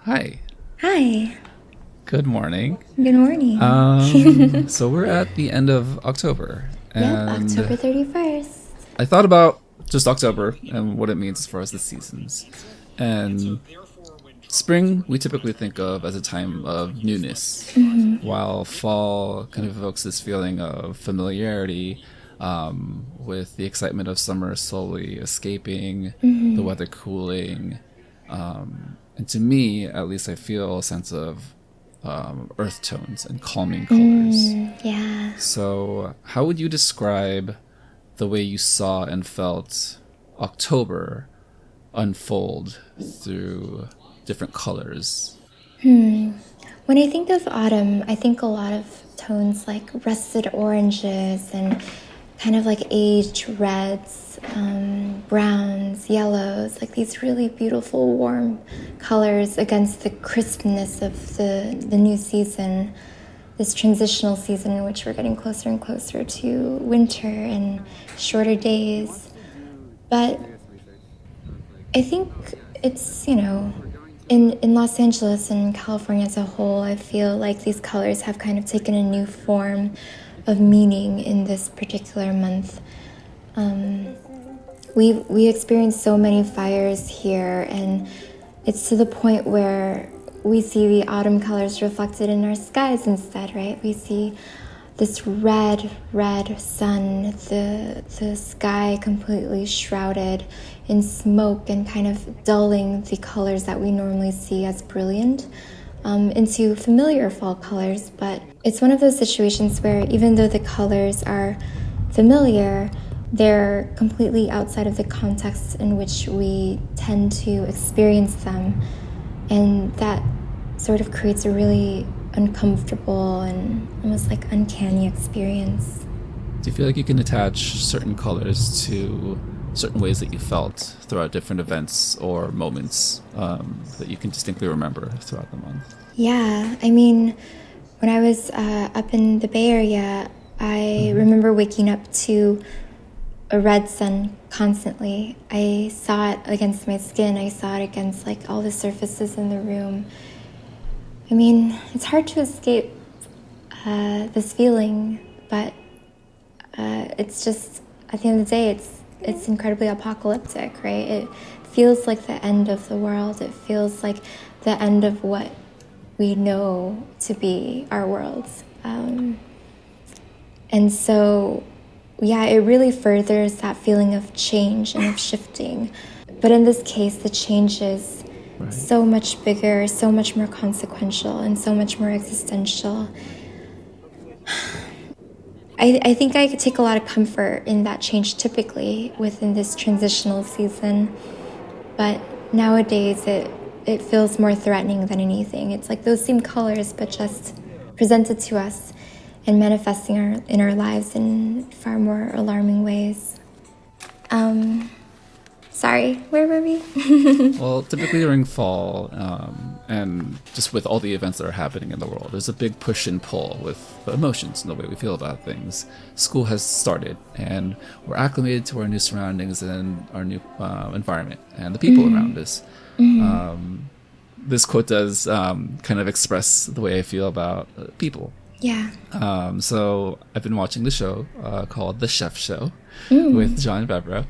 Hi. Hi. Good morning. Good morning. So we're at the end of October, Yep, October and 31st. I thought about just October and what it means as far as the seasons. And spring, we typically think of as a time of newness, while fall kind of evokes this feeling of familiarity, with the excitement of summer slowly escaping, the weather cooling. And to me, at least, I feel a sense of earth tones and calming colors. Yeah. So, how would you describe the way you saw and felt October unfold through different colors? When I think of autumn, I think a lot of tones like rusted oranges and kind of like aged reds, browns, yellows, like these really beautiful warm colors against the crispness of the new season, this transitional season in which we're getting closer and closer to winter and shorter days. But I think it's, in Los Angeles and California as a whole, I feel like these colors have kind of taken a new form of meaning in this particular month. We experienced so many fires here, and it's to the point where we see the autumn colors reflected in our skies instead, right? We see this red sun, the sky completely shrouded in smoke and kind of dulling the colors that we normally see as brilliant into familiar fall colors. But it's one of those situations where even though the colors are familiar, they're completely outside of the context in which we tend to experience them. And that sort of creates a really uncomfortable and almost like uncanny experience. Do you feel like you can attach certain colors to certain ways that you felt throughout different events or moments that you can distinctly remember throughout the month? Yeah, I mean, when I was up in the Bay Area, I remember waking up to a red sun constantly. I saw it against my skin. I saw it against like all the surfaces in the room. I mean, it's hard to escape this feeling, but it's just, at the end of the day, it's incredibly apocalyptic, right? It feels like the end of the world. It feels like the end of what we know to be our world. And so, yeah, it really furthers that feeling of change and of shifting. But in this case, the change is so much bigger, so much more consequential, and so much more existential. I think I could take a lot of comfort in that change typically within this transitional season. But nowadays, it feels more threatening than anything. It's like those same colors, but just presented to us and manifesting in our lives in far more alarming ways. Sorry, where were we? Well, typically during fall, and just with all the events that are happening in the world, there's a big push and pull with the emotions and the way we feel about things. School has started, and we're acclimated to our new surroundings and our new environment and the people around us. This quote does kind of express the way I feel about people. Yeah. So I've been watching the show called The Chef Show with John Favreau,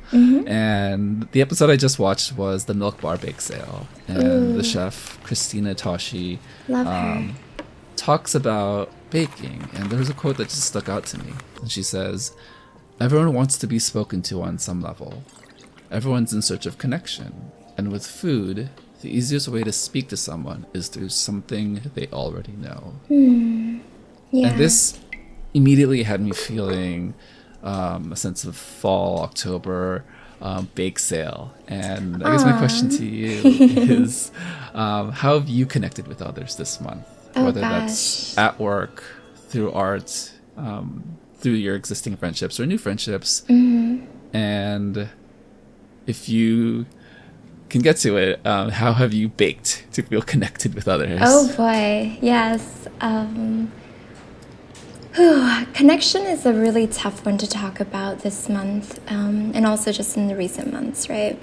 and the episode I just watched was the Milk Bar Bake Sale, and the chef Christina Toshi Love her. talks about baking, and there was a quote that just stuck out to me, and she says, "Everyone wants to be spoken to on some level. Everyone's in search of connection, and with food, the easiest way to speak to someone is through something they already know." Yeah. And this immediately had me feeling a sense of fall, October, bake sale. And I guess my question to you is, how have you connected with others this month? Oh, Whether gosh. that's at work, through art, through your existing friendships or new friendships. And if you can get to it, how have you baked to feel connected with others? Oh boy, yes. Connection is a really tough one to talk about this month, and also just in the recent months, right?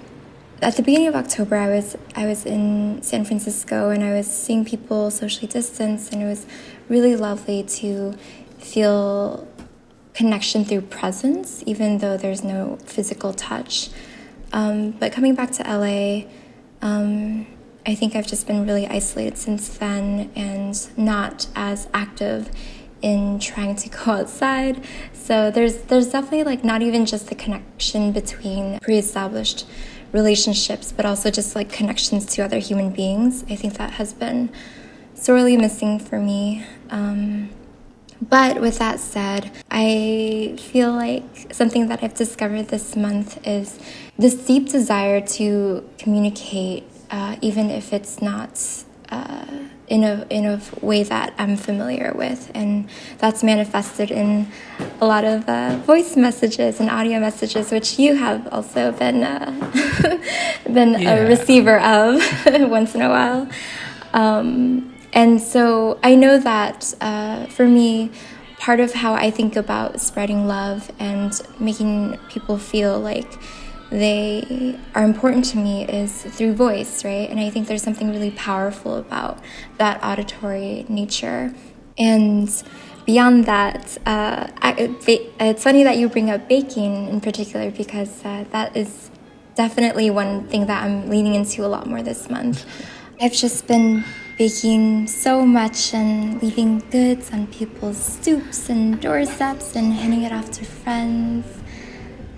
At the beginning of October, I was in San Francisco, and I was seeing people socially distanced, and it was really lovely to feel connection through presence, even though there's no physical touch. But coming back to LA, I think I've just been really isolated since then and not as active in trying to go outside. So there's definitely like not even just the connection between pre-established relationships, but also just like connections to other human beings. I think that has been sorely missing for me. But with that said, I feel like something that I've discovered this month is this deep desire to communicate, even if it's not in a way that I'm familiar with. And that's manifested in a lot of voice messages and audio messages, which you have also been a receiver of once in a while. And so I know that for me, part of how I think about spreading love and making people feel like they are important to me is through voice, right? And I think there's something really powerful about that auditory nature. And beyond that, it's funny that you bring up baking in particular, because that is definitely one thing that I'm leaning into a lot more this month. I've just been baking so much and leaving goods on people's stoops and doorsteps and handing it off to friends.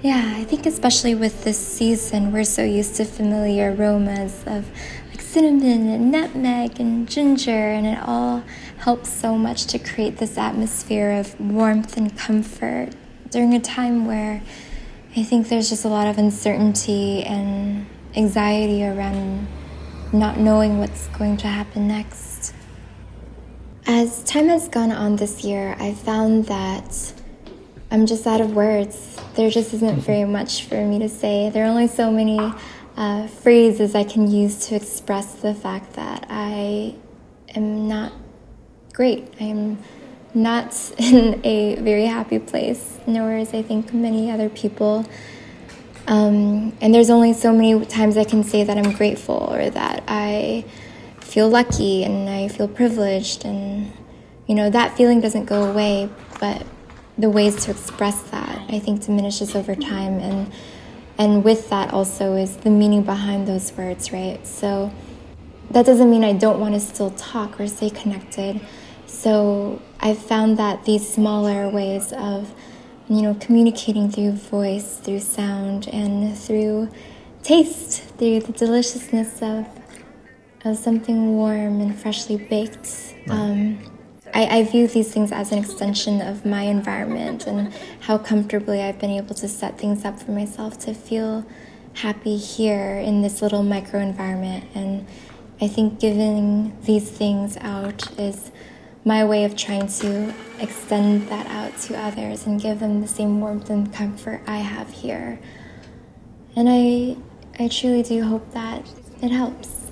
Yeah, I think especially with this season, we're so used to familiar aromas of like cinnamon and nutmeg and ginger, and it all helps so much to create this atmosphere of warmth and comfort during a time where I think there's just a lot of uncertainty and anxiety around not knowing what's going to happen next. As time has gone on this year, I've found that I'm just out of words. There just isn't very much for me to say. There are only so many phrases I can use to express the fact that I am not great. I am not in a very happy place, nor is I think many other people. And there's only so many times I can say that I'm grateful or that I feel lucky and I feel privileged. And, you know, that feeling doesn't go away, but the ways to express that, I think, diminishes over time. And with that also is the meaning behind those words, right? So that doesn't mean I don't want to still talk or stay connected. So I've found that these smaller ways of communicating through voice, through sound, and through taste, through the deliciousness of something warm and freshly baked. Right. I view these things as an extension of my environment and how comfortably I've been able to set things up for myself to feel happy here in this little micro environment. And I think giving these things out is my way of trying to extend that out to others and give them the same warmth and comfort I have here. And I truly do hope that it helps.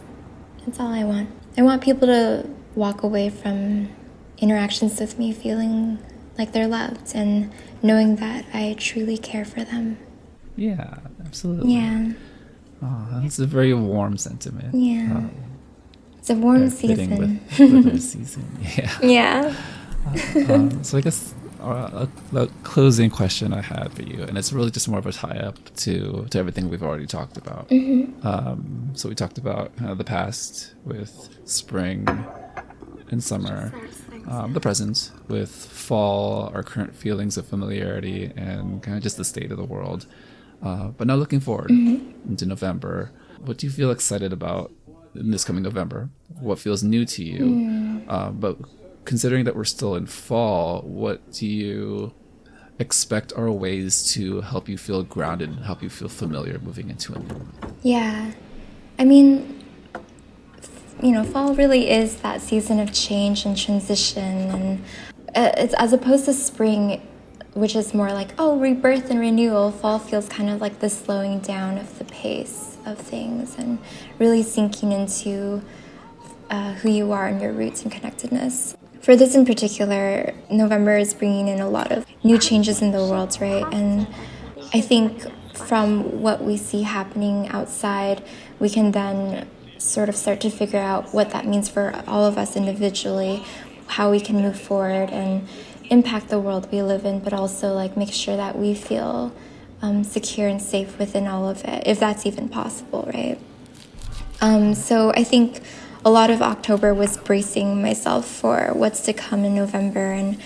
That's all I want. I want people to walk away from interactions with me feeling like they're loved and knowing that I truly care for them. Yeah, absolutely. Yeah. Oh, that's a very warm sentiment. Yeah. It's a warm season. With their season. Yeah. Yeah. So I guess the closing question I had for you, and it's really just more of a tie-up to everything we've already talked about. Mm-hmm. So we talked about the past with spring and summer, the present with fall, our current feelings of familiarity, and kind of just the state of the world. But now looking forward into November, what do you feel excited about in this coming November? What feels new to you? But considering that we're still in fall, what do you expect are ways to help you feel grounded and help you feel familiar moving into a new month? Yeah. I mean, fall really is that season of change and transition. And it's as opposed to spring, which is more like, rebirth and renewal. Fall feels kind of like the slowing down of the pace of things and really sinking into who you are and your roots and connectedness. For this in particular, November is bringing in a lot of new changes in the world, right? And I think from what we see happening outside, we can then sort of start to figure out what that means for all of us individually, how we can move forward and impact the world we live in, but also like make sure that we feel secure and safe within all of it, if that's even possible, right? So I think a lot of October was bracing myself for what's to come in November and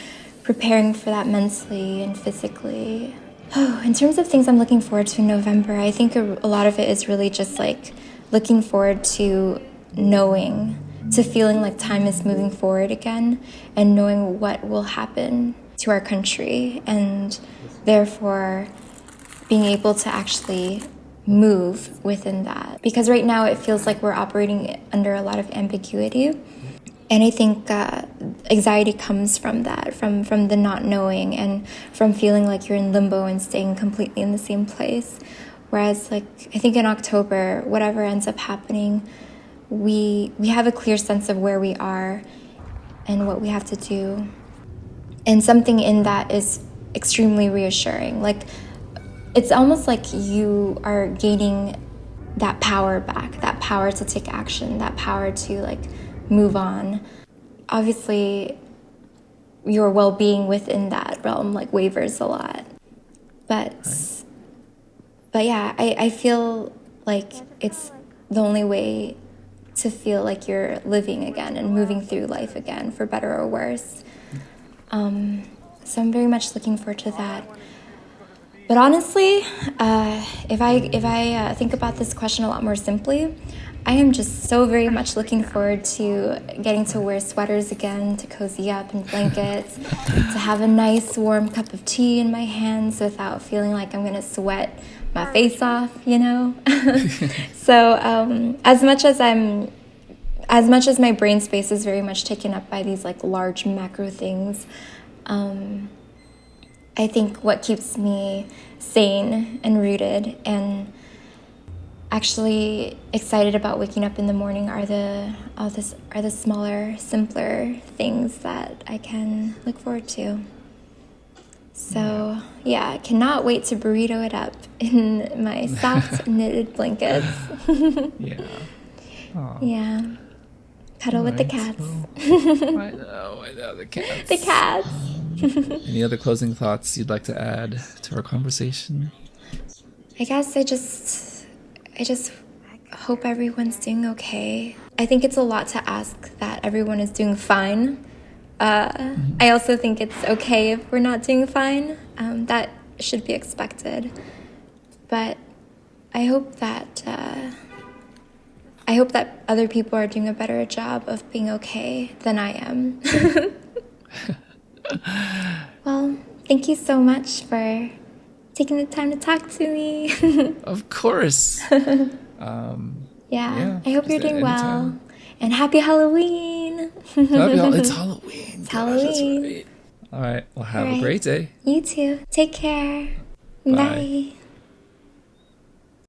preparing for that mentally and physically. Oh, in terms of things I'm looking forward to in November, I think a lot of it is really just like looking forward to knowing, to feeling like time is moving forward again and knowing what will happen to our country and therefore being able to actually move within that. Because right now it feels like we're operating under a lot of ambiguity. And I think anxiety comes from that, from the not knowing and from feeling like you're in limbo and staying completely in the same place. Whereas like I think in October, whatever ends up happening, we have a clear sense of where we are and what we have to do. And something in that is extremely reassuring. Like it's almost like you are gaining that power back, that power to take action, that power to like move on. Obviously, your well-being within that realm like wavers a lot. But yeah, I feel like it's the only way to feel like you're living again and moving through life again, for better or worse. So I'm very much looking forward to that. But honestly, if I think about this question a lot more simply, I am just so very much looking forward to getting to wear sweaters again, to cozy up in blankets, to have a nice warm cup of tea in my hands without feeling like I'm going to sweat my face off, you know? So as much as my brain space is very much taken up by these like large macro things, I think what keeps me sane and rooted and actually excited about waking up in the morning are the smaller, simpler things that I can look forward to. So yeah, I cannot wait to burrito it up in my soft knitted blankets. Yeah. Aww. Yeah. Cuddle with the cats. I know, the cats. The cats. Any other closing thoughts you'd like to add to our conversation? I guess I just hope everyone's doing okay. I think it's a lot to ask that everyone is doing fine. I also think it's okay if we're not doing fine. That should be expected. But I hope that other people are doing a better job of being okay than I am. Well, thank you so much for taking the time to talk to me. Of course. Yeah, I hope you're doing well. And happy Halloween. It's Halloween. It's Halloween. Halloween. All right. Well, have a great day. You too. Take care. Bye.